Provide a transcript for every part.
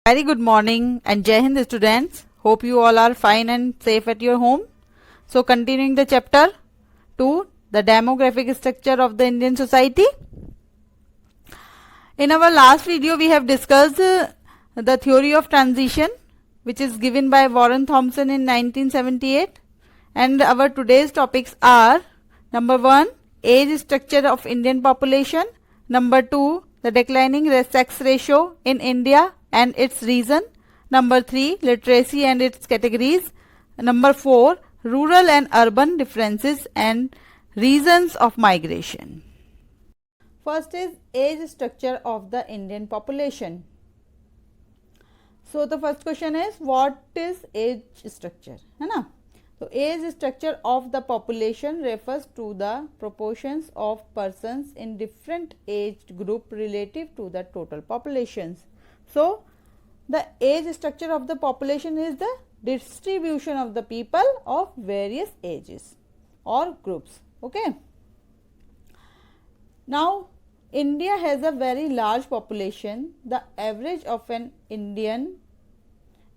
Very good morning and Jai Hind students. Hope you all are fine and safe at your home. So continuing the chapter 2, the demographic structure of the Indian society. In our last video we have discussed the theory of transition, which is given by Warren Thompson in 1978, and our today's topics are number 1, age structure of Indian population, number 2, the declining sex ratio in India and its reason, number 3, literacy and its categories, number 4, rural and urban differences and reasons of migration. First is age structure of the Indian population. So the first question is, what is age structure, है ना? So age structure of the population refers to the proportions of persons in different age group relative to the total populations. So the age structure of the population is the distribution of the people of various ages or groups. Okay. Now India has a very large population. The average of an Indian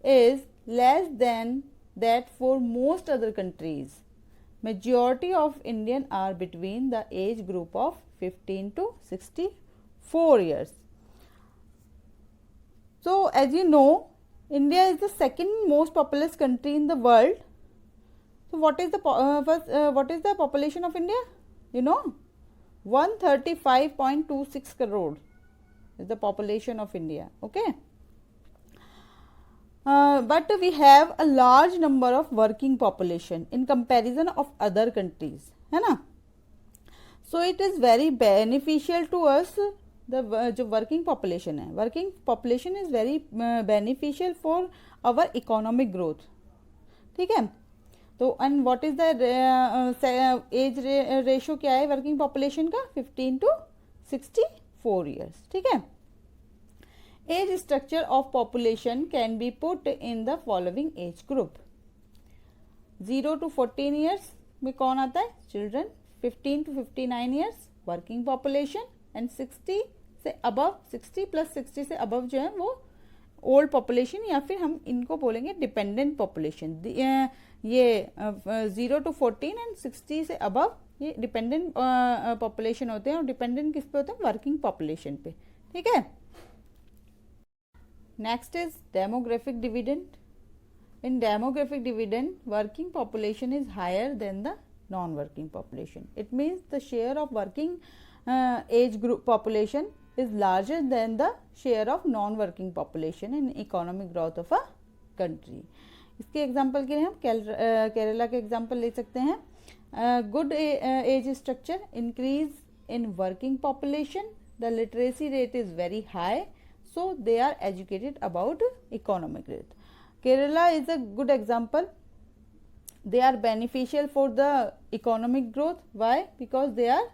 is less than that for most other countries. Majority of Indian are between the age group of 15 to 64 years. So as you know, India is the second most populous country in the world. So what is the what is the population of India? You know, 135.26 crore is the population of India. Okay. But we have a large number of working population in comparison of other countries, है ना? So it is very beneficial to us. जो working population है, working population is very beneficial for our economic growth. ठीक है. तो and what is the age ratio क्या है working population का? 15 to 64 ईयर्स. ठीक है. Age structure of population can be put in the following age group. 0 to 14 years में कौन आता है? Children. 15 to 59 years working population, and 60 से अबव, 60 प्लस 60 से अबव जो है वो ओल्ड पॉपुलेशन, या फिर हम इनको बोलेंगे डिपेंडेंट पॉपुलेशन. ये 0 to 14 एंड 60 से अबव ये डिपेंडेंट पॉपुलेशन होते हैं. और डिपेंडेंट किस पे होते हैं? वर्किंग पॉपुलेशन पे. ठीक है. Next is demographic dividend. In demographic dividend working population is higher than the non working population. It means the share of working age group population is larger than the share of non-working population in economic growth of a country. इसके example के लिए हम केरला के example ले सकते हैं. Good age structure, increase in working population, the literacy rate is very high, so they are educated about economic growth. Kerala is a good example. They are beneficial for the economic growth. Why? Because they are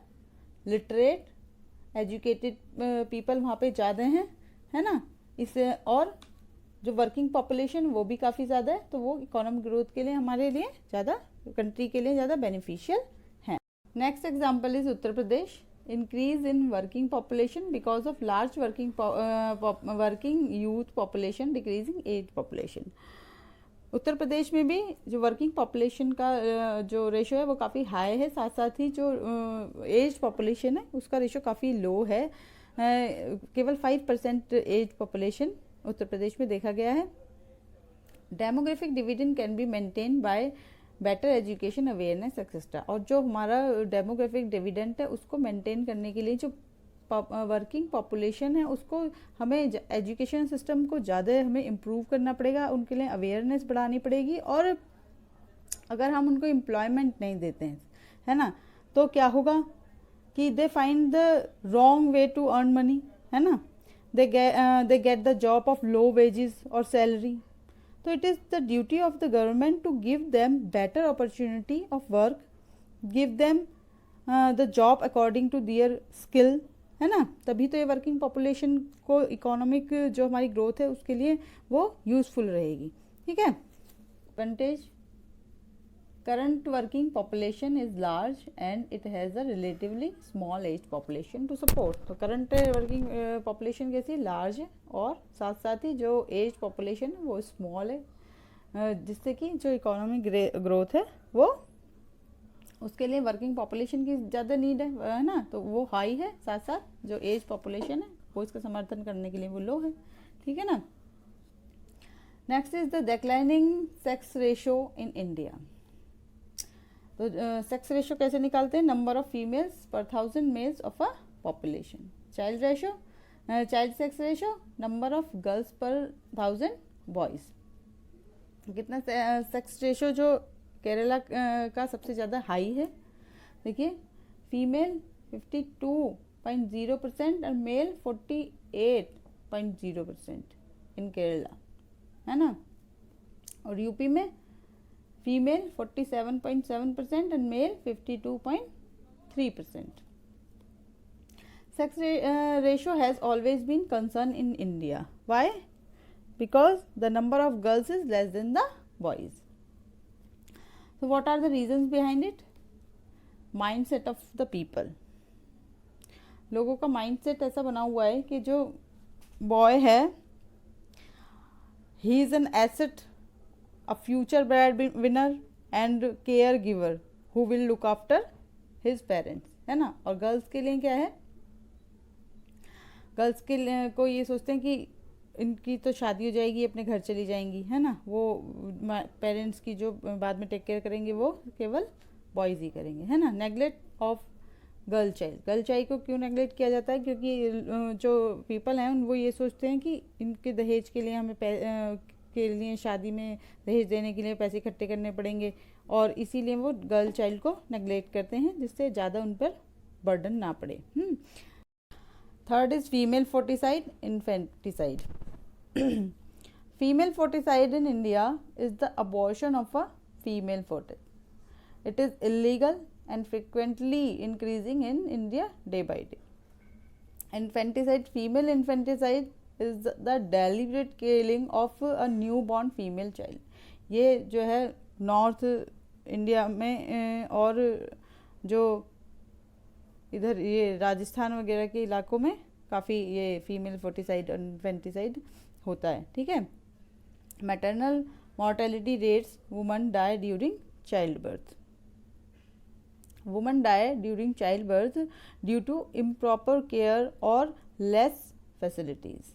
literate, educated people वहाँ पे ज़्यादा हैं, है ना. इससे और जो working population वो भी काफ़ी ज़्यादा है, तो वो इकोनॉमिक ग्रोथ के लिए हमारे लिए ज़्यादा, कंट्री के लिए ज़्यादा बेनिफिशियल है. Next example is Uttar Pradesh. Increase in working population because of large working youth population, decreasing age population. Uttar Pradesh में भी जो वर्किंग पॉपुलेशन का जो रेशो है वो काफ़ी हाई है, साथ साथ ही जो एज पॉपुलेशन है उसका रेशो काफ़ी लो है. केवल 5% एज पॉपुलेशन उत्तर प्रदेश में देखा गया है. Demographic dividend can be maintain by better education, awareness etcetera. और जो हमारा डेमोग्राफिक डिविडेंड है उसको मेंटेन करने के लिए जो वर्किंग पॉपुलेशन है उसको हमें एजुकेशन सिस्टम को ज़्यादा हमें इम्प्रूव करना पड़ेगा, उनके लिए अवेयरनेस बढ़ानी पड़ेगी. और अगर हम उनको एम्प्लॉयमेंट नहीं देते हैं, है ना, तो क्या होगा कि they find the wrong way to earn money, है ना. They get the job of low wages और सैलरी. तो it is the duty of the government to give them better opportunity of work, give them the job according to their skill, है ना. तभी तो ये working population को economic जो हमारी ग्रोथ है उसके लिए वो यूजफुल रहेगी. ठीक है. Percentage current working population is large and it has a relatively small age population to support. तो current working population कैसी large है और साथ साथ ही जो age population है वो small है, जिससे कि जो economic growth है वो उसके लिए वर्किंग पॉपुलेशन की ज़्यादा नीड है ना, तो वो हाई है, साथ साथ जो एज पॉपुलेशन है वो इसका समर्थन करने के लिए वो लो है, ठीक है ना। Next is the declining sex ratio in India. तो सेक्स रेशो कैसे निकालते हैं? नंबर ऑफ फीमेल्स पर 1000 males of a population. Child ratio, child sex ratio, number of girls पर 1000 बॉयज़। कितना सेक्स रेशो जो केरला का सबसे ज़्यादा हाई है, देखिए फीमेल 52.0% और मेल 48.0% इन केरला, है ना। और यूपी में female 47.7% and male 52.3%। Sex ratio has always been concern in India. Why? Because the number of girls is less than the boys. So what are the reasons behind it? Mindset of the people. लोगों का mindset ऐसा बना हुआ है कि जो boy है, he is an asset, a future breadwinner and caregiver who will look after his parents, है ना। और गर्ल्स के लिए क्या है? गर्ल्स के लिए को ये सोचते हैं कि इनकी तो शादी हो जाएगी, अपने घर चली जाएंगी, है ना, वो पेरेंट्स की जो बाद में टेक केयर करेंगे वो केवल बॉयज़ ही करेंगे, है ना। Neglect of girl child. Girl child को क्यों नेगलेक्ट किया जाता है? क्योंकि जो पीपल हैं वो ये सोचते हैं कि इनके दहेज के लिए हमें के लिए शादी में दहेज देने के लिए पैसे इकट्ठे करने पड़ेंगे, और इसीलिए वो गर्ल चाइल्ड को नेगलेक्ट करते हैं, जिससे ज़्यादा उन पर बर्डन ना पड़े। Third is female foeticide, infanticide. Female foeticide in India is the abortion of a female fetus. It is illegal and frequently increasing in India day by day. Infanticide, female infanticide is the deliberate killing of a newborn female child. ये जो है north India में और जो इधर ये राजस्थान वगैरह के इलाकों में काफ़ी ये फीमेल फोर्टिसाइड और इन्फेंटिसाइड होता है, ठीक है। Maternal mortality rates, woman die during child birth. Woman die during child birth due to improper care और लेस फैसिलिटीज़।